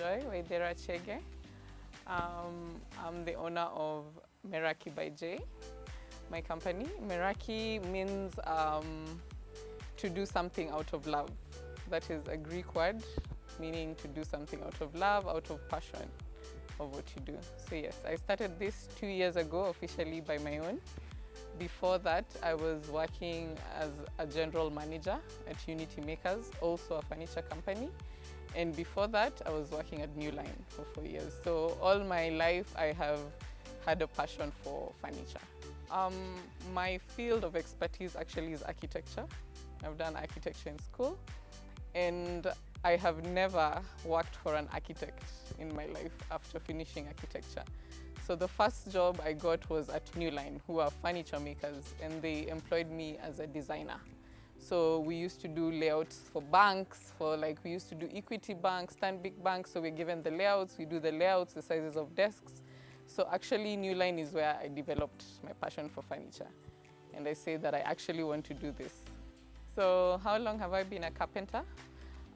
Joy Waithera Chege. I'm the owner of Meraki by J, my company. Meraki means to do something out of love. That is a Greek word meaning to do something out of love, out of passion of what you do. So yes, I started this 2 years ago officially by my own. Before that, I was working as a general manager at Unity Makers, also a furniture company. And before that, I was working at New Line for 4 years. So all my life, I have had a passion for furniture. My field of expertise actually is architecture. I've done architecture in school, and I have never worked for an architect in my life after finishing architecture. So the first job I got was at New Line, who are furniture makers, and they employed me as a designer. So we used to do layouts for banks, we used to do Equity Bank, Stanbic Bank, so we're given the layouts, we do the layouts, the sizes of desks. So actually New Line is where I developed my passion for furniture. And I say that I actually want to do this. So how long have I been a carpenter?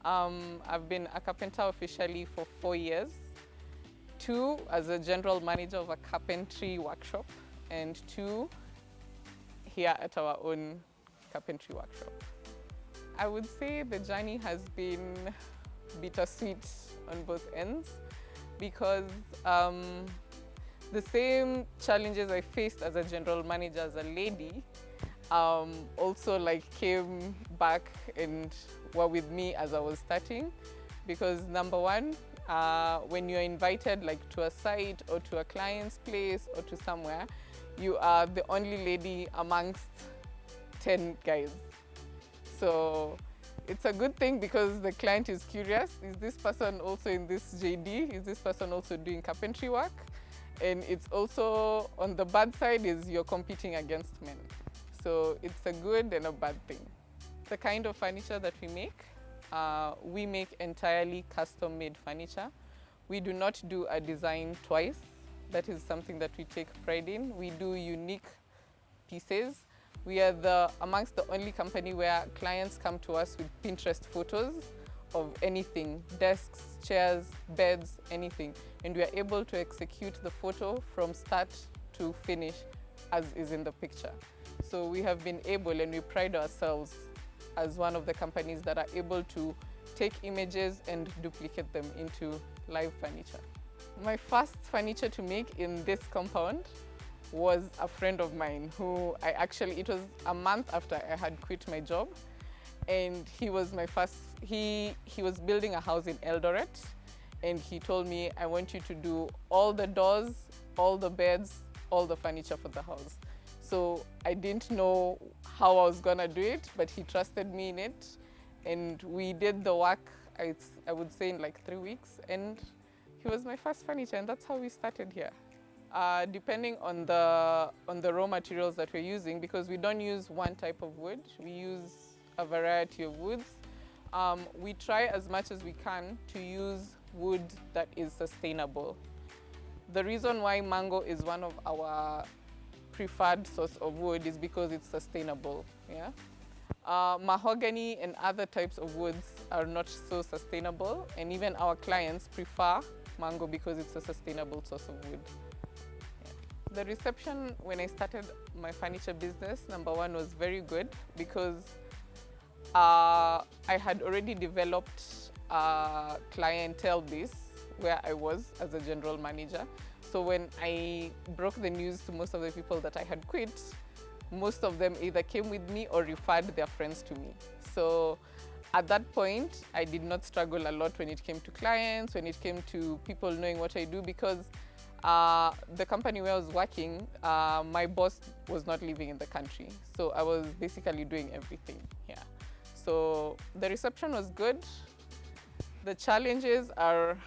I've been a carpenter officially for 4 years. 2 as a general manager of a carpentry workshop, and 2 here at our own carpentry workshop. I would say the journey has been bittersweet on both ends, because the same challenges I faced as a general manager as a lady also came back and were with me as I was starting. Because number one, when you're invited to a site or to a client's place or to somewhere, you are the only lady amongst 10 guys. So it's a good thing because the client is curious. Is this person also in this JD? Is this person also doing carpentry work? And it's also, on the bad side, is you're competing against men. So it's a good and a bad thing. The kind of furniture that we make entirely custom-made furniture. We do not do a design twice. That is something that we take pride in. We do unique pieces. We are amongst the only company where clients come to us with Pinterest photos of anything, desks, chairs, beds, anything. And we are able to execute the photo from start to finish as is in the picture. So we have been able, and we pride ourselves as one of the companies that are able to take images and duplicate them into live furniture. My first furniture to make in this compound was a friend of mine who it was a month after I had quit my job, and he was building a house in Eldoret, and he told me, I want you to do all the doors, all the beds, all the furniture for the house. So I didn't know how I was gonna do it, but he trusted me in it. And we did the work, I would say, in 3 weeks. And he was my first furniture, and that's how we started here. Depending on the raw materials that we're using, because we don't use one type of wood, we use a variety of woods. We try as much as we can to use wood that is sustainable. The reason why mango is one of our preferred source of wood is because it's sustainable. Yeah? Mahogany and other types of woods are not so sustainable, and even our clients prefer mango because it's a sustainable source of wood. Yeah. The reception when I started my furniture business, number one, was very good because I had already developed a clientele base where I was as a general manager. So when I broke the news to most of the people that I had quit, most of them either came with me or referred their friends to me. So at that point, I did not struggle a lot when it came to clients, when it came to people knowing what I do, because the company where I was working, my boss was not living in the country. So I was basically doing everything here. So the reception was good. The challenges are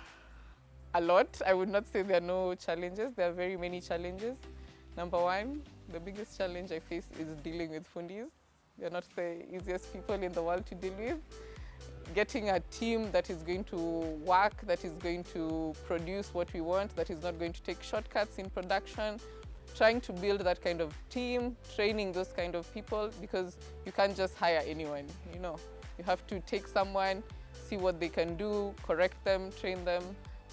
a lot. I would not say there are no challenges. There are very many challenges. Number one, the biggest challenge I face is dealing with fundis. They're not the easiest people in the world to deal with. Getting a team that is going to work, that is going to produce what we want, that is not going to take shortcuts in production. Trying to build that kind of team, training those kind of people, because you can't just hire anyone, You have to take someone, see what they can do, correct them, train them.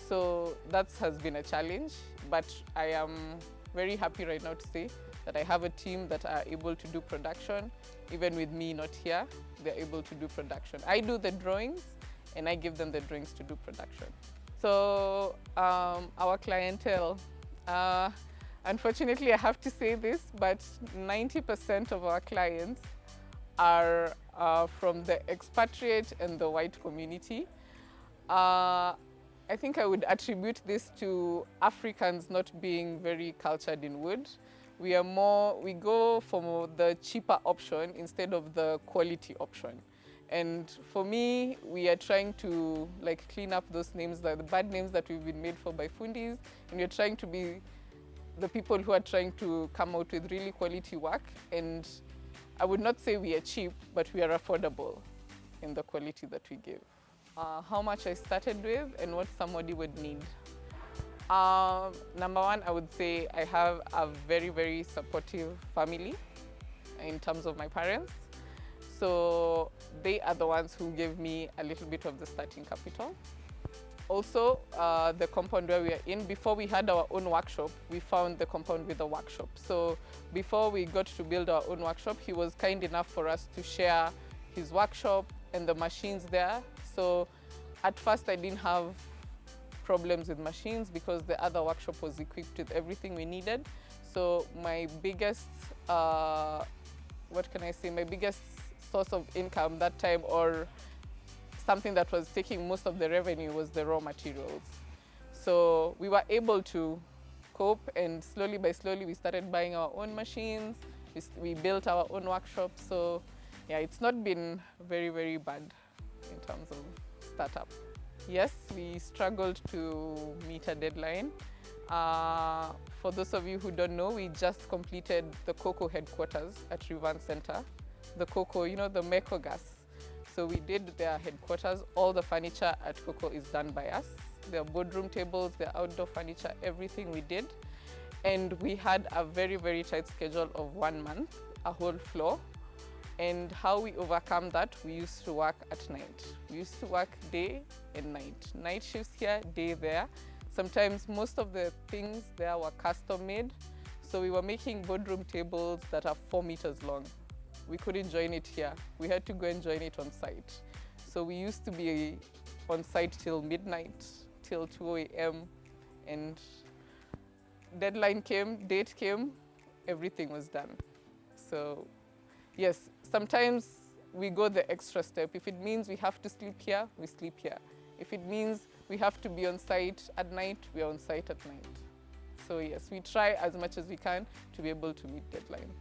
So that has been a challenge, but I am very happy right now to say that I have a team that are able to do production. Even with me not here, they're able to do production. I do the drawings and I give them the drawings to do production. So our clientele, unfortunately I have to say this, but 90% of our clients are from the expatriate and the white community. I think I would attribute this to Africans not being very cultured in wood. We go for the cheaper option instead of the quality option. And for me, we are trying to clean up those names, the bad names that we've been made for by fundis, and we're trying to be the people who are trying to come out with really quality work. And I would not say we are cheap, but we are affordable in the quality that we give. How much I started with and what somebody would need. Number one, I would say I have a very, very supportive family in terms of my parents. So they are the ones who gave me a little bit of the starting capital. Also, the compound where we are in, before we had our own workshop, we found the compound with a workshop. So before we got to build our own workshop, he was kind enough for us to share his workshop and the machines there. So at first I didn't have problems with machines because the other workshop was equipped with everything we needed. So my biggest, my biggest source of income that time, or something that was taking most of the revenue, was the raw materials. So we were able to cope, and slowly by slowly we started buying our own machines. We built our own workshop. So yeah, it's not been very, very bad in terms of startup. Yes, we struggled to meet a deadline. For those of you who don't know, we just completed the Cocoa headquarters at Rivan Center. The Cocoa, the Meko gas. So we did their headquarters. All the furniture at Cocoa is done by us. Their boardroom tables, their outdoor furniture, everything we did. And we had a very, very tight schedule of 1 month, a whole floor. And how we overcome that, we used to work at night. We used to work day and night. Night shifts here, day there. Sometimes most of the things there were custom made. So we were making boardroom tables that are 4 meters long. We couldn't join it here. We had to go and join it on site. So we used to be on site till midnight, till 2 a.m. And deadline came, date came, everything was done. So yes, sometimes we go the extra step. If it means we have to sleep here, we sleep here. If it means we have to be on site at night, we are on site at night. So yes, we try as much as we can to be able to meet deadlines.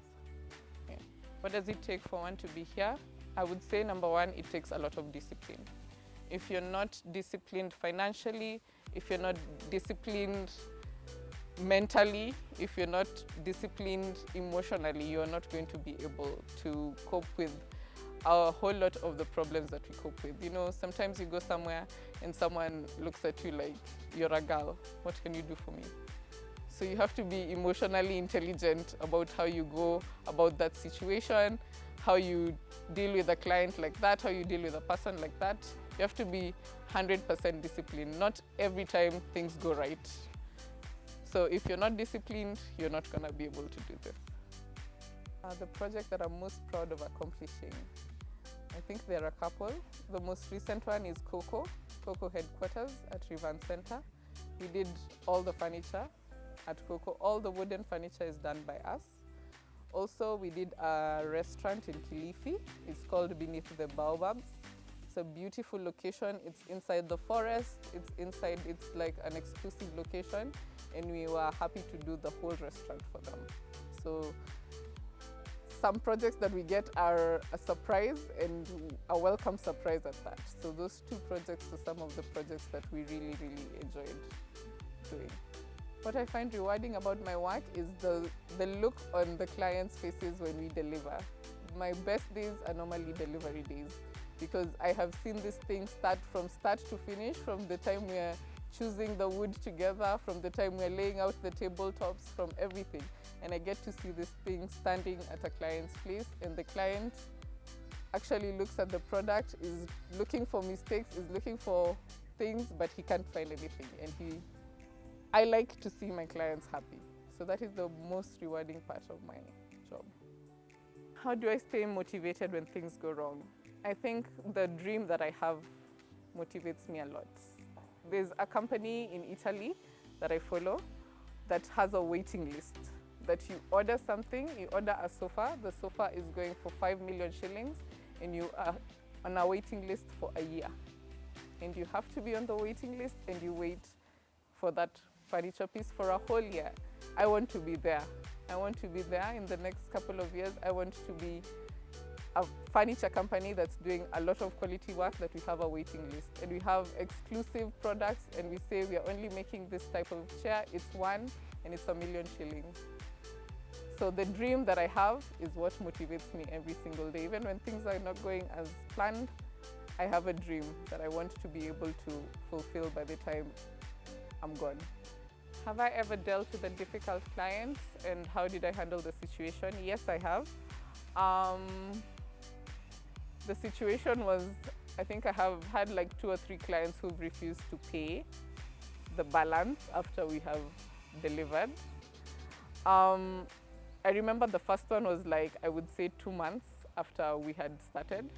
Yeah. What does it take for one to be here? I would say number one, it takes a lot of discipline. If you're not disciplined financially, if you're not disciplined mentally, if you're not disciplined emotionally, you're not going to be able to cope with a whole lot of the problems that we cope with. Sometimes you go somewhere and someone looks at you like, you're a girl, what can you do for me? So you have to be emotionally intelligent about how you go about that situation, how you deal with a client like that, how you deal with a person like that. You have to be 100% disciplined. Not every time things go right. So if you're not disciplined, you're not going to be able to do this. The project that I'm most proud of accomplishing, I think there are a couple. The most recent one is Cocoa headquarters at Rivan Center. We did all the furniture at Cocoa. All the wooden furniture is done by us. Also, we did a restaurant in Kilifi. It's called Beneath the Baobabs. It's a beautiful location. It's inside the forest. It's like an exclusive location. And we were happy to do the whole restaurant for them. So some projects that we get are a surprise, and a welcome surprise at that. So those two projects are some of the projects that we really, really enjoyed doing. What I find rewarding about my work is the look on the clients' faces when we deliver. My best days are normally delivery days, because I have seen this thing from start to finish, from the time we're choosing the wood together, from the time we're laying out the tabletops, from everything. And I get to see this thing standing at a client's place, and the client actually looks at the product, is looking for mistakes, is looking for things, but he can't find anything. And I like to see my clients happy. So that is the most rewarding part of my job. How do I stay motivated when things go wrong? I think the dream that I have motivates me a lot. There's a company in Italy that I follow that has a waiting list. That you order something, you order a sofa, the sofa is going for 5 million shillings, and you are on a waiting list for a year. And you have to be on the waiting list and you wait for that furniture piece for a whole year. I want to be there. I want to be there in the next couple of years. I want to be a furniture company that's doing a lot of quality work, that we have a waiting list and we have exclusive products, and we say we are only making this type of chair. It's one and it's 1 million shillings. So the dream that I have is what motivates me every single day. Even when things are not going as planned, I have a dream that I want to be able to fulfill by the time I'm gone. Have I ever dealt with a difficult client, and how did I handle the situation? Yes, I have. The situation was, I think I have had like 2 or 3 clients who've refused to pay the balance after we have delivered. I remember the first one was like, I would say 2 months after we had started,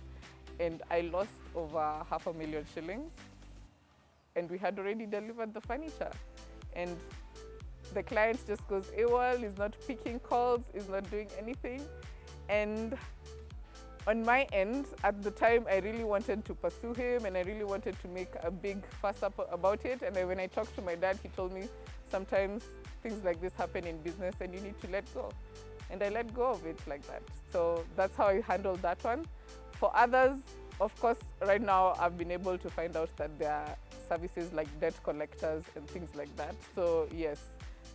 and I lost over 500,000 shillings, and we had already delivered the furniture. And the client just goes AWOL, is not picking calls, is not doing anything. And on my end, at the time, I really wanted to pursue him, and I really wanted to make a big fuss up about it. And when I talked to my dad, he told me sometimes things like this happen in business and you need to let go. And I let go of it like that. So that's how I handled that one. For others, of course, right now I've been able to find out that there are services like debt collectors and things like that. So yes,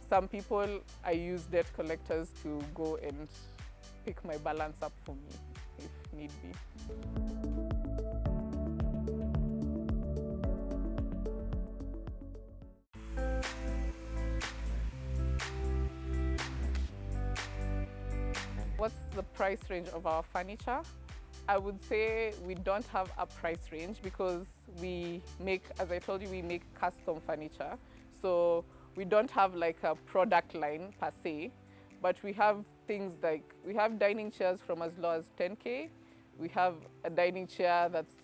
some people, I use debt collectors to go and pick my balance up for me if need be. What's the price range of our furniture? I would say we don't have a price range because we make, as I told you, we make custom furniture. So we don't have like a product line per se, but we have things like, we have dining chairs from as low as 10K. We have a dining chair that's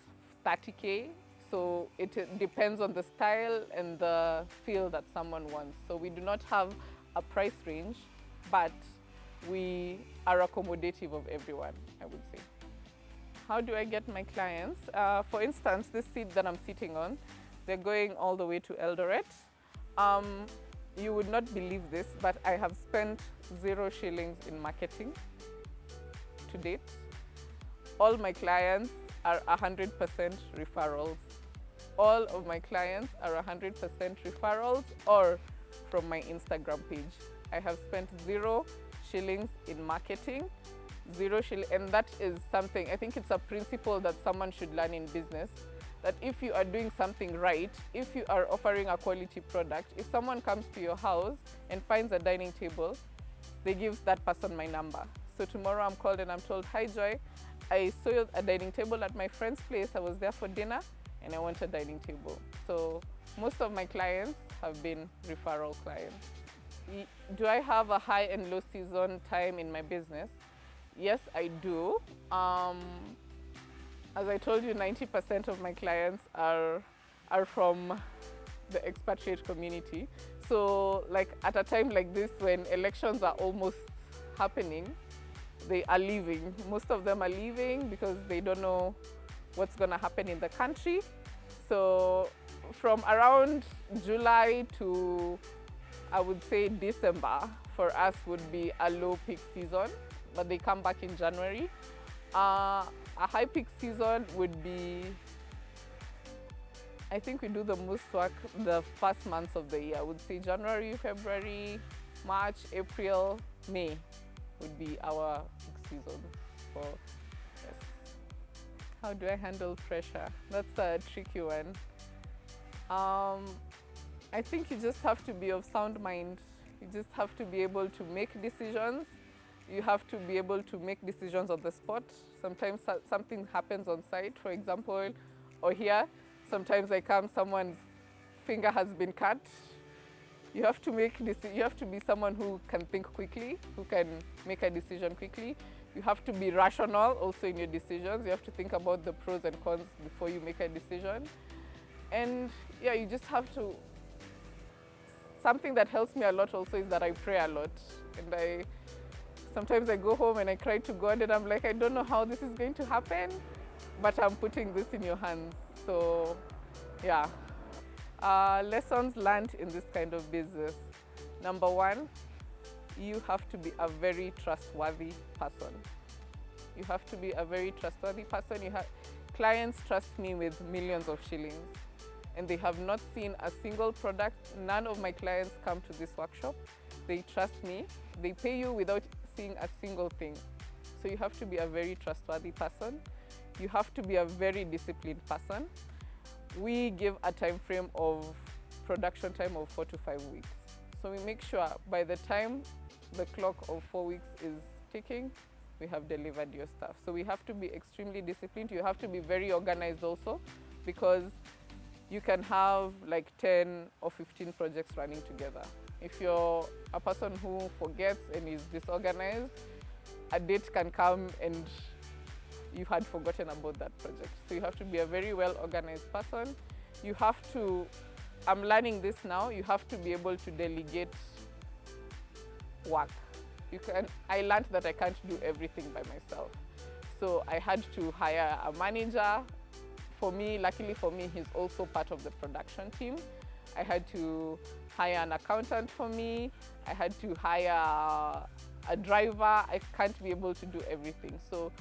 30K. So it depends on the style and the feel that someone wants. So we do not have a price range, but we are accommodative of everyone, I would say. How do I get my clients? For instance, this seat that I'm sitting on, they're going all the way to Eldoret. You would not believe this, but I have spent 0 shillings in marketing to date. All my clients are 100% referrals. All of my clients are 100% referrals or from my Instagram page. I have spent 0 shillings in marketing, 0 shillings, and that is something, I think it's a principle that someone should learn in business, that if you are doing something right, if you are offering a quality product, if someone comes to your house and finds a dining table, they give that person my number. So tomorrow I'm called and I'm told, hi Joy, I saw a dining table at my friend's place, I was there for dinner and I want a dining table. So most of my clients have been referral clients. Do I have a high and low season time in my business? Yes, I do. As I told you, 90% of my clients are from the expatriate community. So like at a time like this, when elections are almost happening, they are leaving. Most of them are leaving because they don't know what's going to happen in the country. So from around July to, I would say, December for us would be a low peak season, but they come back in January. A high peak season would be, I think we do the most work the first months of the year. I would say January, February, March, April, May would be our peak season for, yes. How do I handle pressure? That's a tricky one. I think you just have to be of sound mind. You just have to be able to make decisions. You have to be able to make decisions on the spot. Sometimes something happens on site, for example, or here, Sometimes I come, someone's finger has been cut. You have to you have to be someone who can think quickly, who can make a decision quickly. You have to be rational also in your decisions. You have to think about the pros and cons before you make a decision. And yeah, you just have to, something that helps me a lot also is that I pray a lot. And sometimes I go home and I cry to God and I'm like, I don't know how this is going to happen, but I'm putting this in your hands. So yeah. Lessons learned in this kind of business. Number one, you have to be a very trustworthy person. You have to be a very trustworthy person. Clients trust me with millions of shillings, and they have not seen a single product. None of my clients come to this workshop. They trust me. They pay you without seeing a single thing. So you have to be a very trustworthy person. You have to be a very disciplined person. We give a time frame of production time of 4 to 5 weeks. So we make sure by the time the clock of 4 weeks is ticking, we have delivered your stuff. So we have to be extremely disciplined. You have to be very organized also, because you can have like 10 or 15 projects running together. If you're a person who forgets and is disorganized, a date can come and you had forgotten about that project. So you have to be a very well organized person. You have to, I'm learning this now, you have to be able to delegate work. I learned that I can't do everything by myself. So I had to hire a manager. For me, luckily for me, he's also part of the production team. I had to hire an accountant for me. I had to hire a driver. I can't be able to do everything. So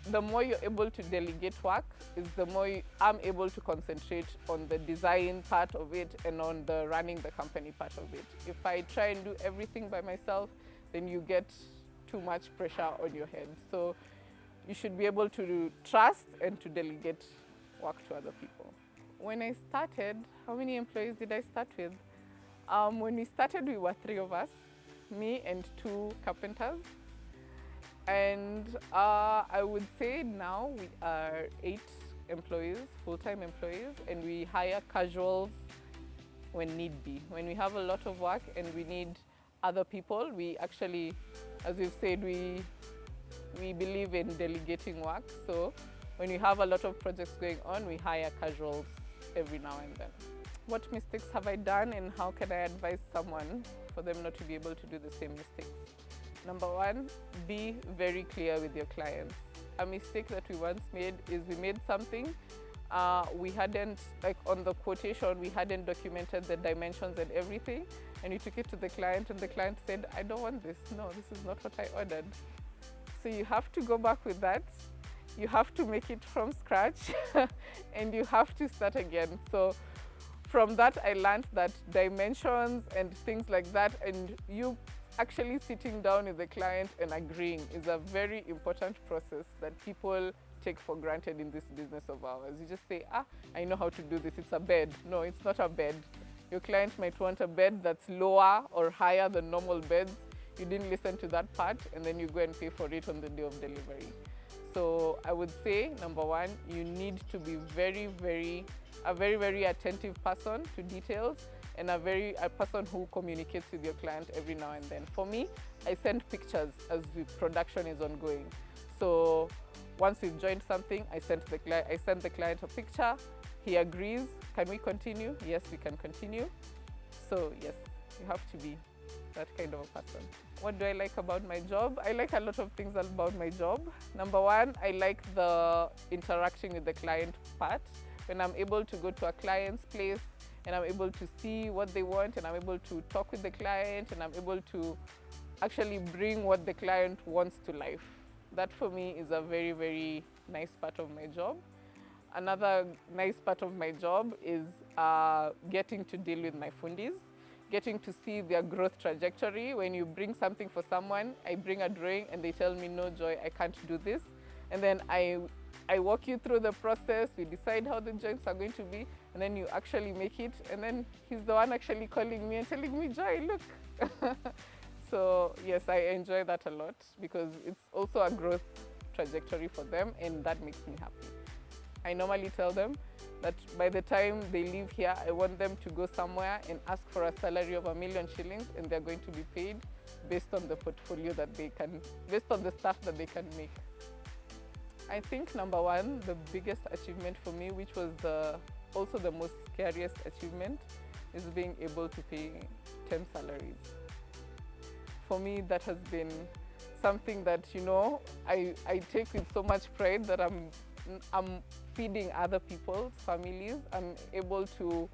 the more you're able to delegate work is the more I'm able to concentrate on the design part of it and on the running the company part of it. If I try and do everything by myself, then you get too much pressure on your head. So you should be able to trust and to delegate work to other people. When I started, how many employees did I start with? When we started, we were 3 of us, me and 2 carpenters. And I would say now we are 8 employees, full-time employees, and we hire casuals when need be. When we have a lot of work and we need other people, we actually, as we've said, we believe in delegating work. So when we have a lot of projects going on, we hire casuals every now and then. What mistakes have I done and how can I advise someone for them not to be able to do the same mistakes? Number one, be very clear with your clients. A mistake that we once made is we made something, we hadn't, like on the quotation, we hadn't documented the dimensions and everything, and we took it to the client and the client said, I don't want this. No, this is not what I ordered. So you have to go back with that. You have to make it from scratch and you have to start again. So from that, I learned that dimensions and things like that, and you actually sitting down with the client and agreeing is a very important process that people take for granted in this business of ours. You just say, I know how to do this, it's a bed. No, it's not a bed. Your client might want a bed that's lower or higher than normal beds. You didn't listen to that part, and then you go and pay for it on the day of delivery. So I would say, number one, you need to be a very attentive person to details, and a person who communicates with your client every now and then. For me, I send pictures as the production is ongoing. So once we've joined something, I send the client a picture. He agrees. Can we continue? Yes, we can continue. So yes, you have to be that kind of a person. What do I like about my job? I like a lot of things about my job. Number one, I like the interacting with the client part. When I'm able to go to a client's place and I'm able to see what they want, and I'm able to talk with the client, and I'm able to actually bring what the client wants to life. That for me is a very, very nice part of my job. Another nice part of my job is getting to deal with my fundis, getting to see their growth trajectory. When you bring something for someone, I bring a drawing and they tell me, no, Joy, I can't do this. And then I walk you through the process, we decide how the joints are going to be, and then you actually make it. And then he's the one actually calling me and telling me, Joy, look. So yes, I enjoy that a lot because it's also a growth trajectory for them, and that makes me happy. I normally tell them that by the time they leave here, I want them to go somewhere and ask for a salary of 1,000,000 shillings, and they're going to be paid based on the portfolio that they can, based on the stuff that they can make. I think number one, the biggest achievement for me, which was also the most scariest achievement, is being able to pay 10 salaries. For me, that has been something that, I take with so much pride, that I'm feeding other people's families. I'm able to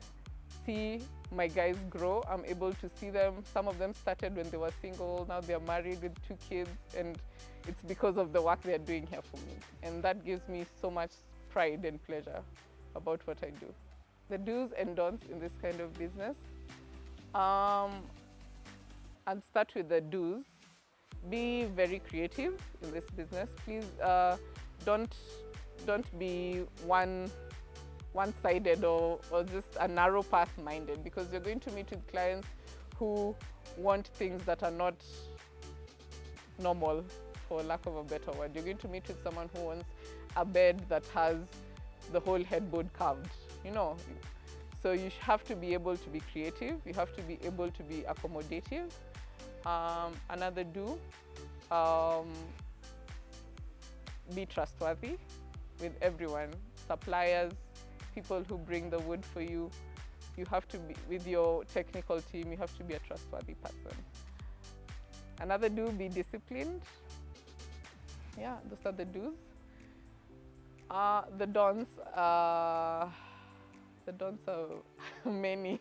see my guys grow. I'm able to see them. Some of them started when they were single. Now they're married with 2 kids, and it's because of the work they're doing here for me. And that gives me so much pride and pleasure about what I do. The do's and don'ts in this kind of business. I'll start with the do's. Be very creative in this business. Please don't be one-sided or just a narrow path minded, because you're going to meet with clients who want things that are not normal, for lack of a better word. You're going to meet with someone who wants a bed that has the whole headboard carved, So you have to be able to be creative. You have to be able to be accommodative. Another do, be trustworthy with everyone, suppliers, people who bring the wood for you. You have to be, with your technical team, you have to be a trustworthy person. Another do, be disciplined. Yeah, those are the do's. The don'ts are many.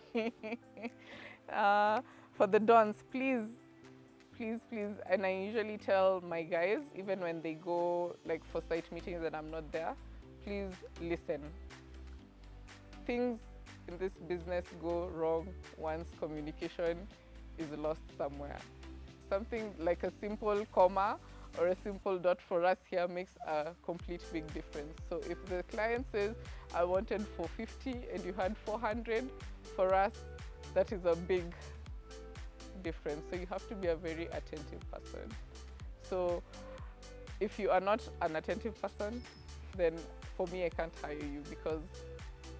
For the don'ts, please, and I usually tell my guys, even when they go like for site meetings and I'm not there, please listen. Things in this business go wrong once communication is lost somewhere. Something like a simple comma or a simple dot for us here makes a complete big difference. So if the client says, I wanted 450 and you had 400, for us, that is a big difference. So you have to be a very attentive person. So if you are not an attentive person, then for me, I can't hire you, because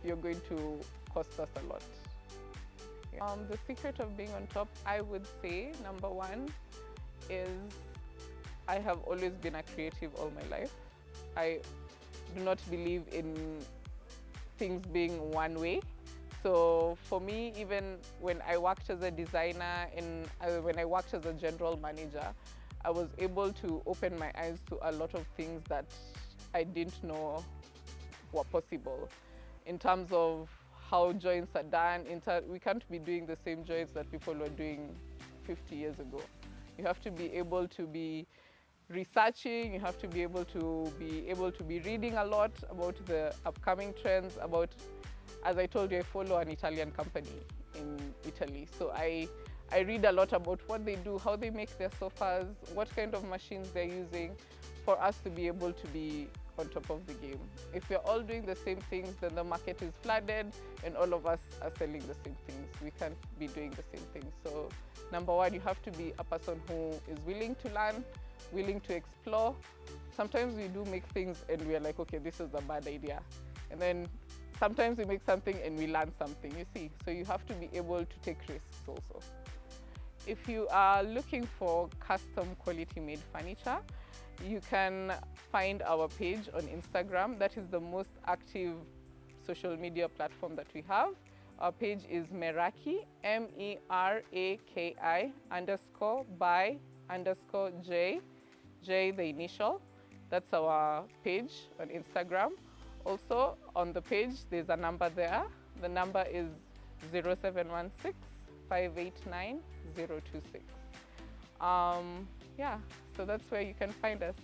you're going to cost us a lot. The secret of being on top, I would say, number one, is I have always been a creative all my life. I do not believe in things being one way. So for me, even when I worked as a designer and when I worked as a general manager, I was able to open my eyes to a lot of things that I didn't know were possible. In terms of how joints are done, we can't be doing the same joints that people were doing 50 years ago. You have to be able to be researching, you have to be able to be reading a lot about the upcoming trends, about, as I told you, I follow an Italian company in Italy. So I read a lot about what they do, how they make their sofas, what kind of machines they're using, for us to be able to be on top of the game. If we're all doing the same things, then the market is flooded and all of us are selling the same things. We can't be doing the same things. So number one, you have to be a person who is willing to learn, willing to explore. Sometimes we do make things and we're like, okay, this is a bad idea. And then sometimes we make something and we learn something, you see. So you have to be able to take risks also. If you are looking for custom quality made furniture, you can find our page on Instagram. That is the most active social media platform that we have. Our page is Meraki, MERAKI_by_J, J the initial. That's our page on Instagram. Also on the page, there's a number there. The number is 0716 589 026. Yeah, so that's where you can find us.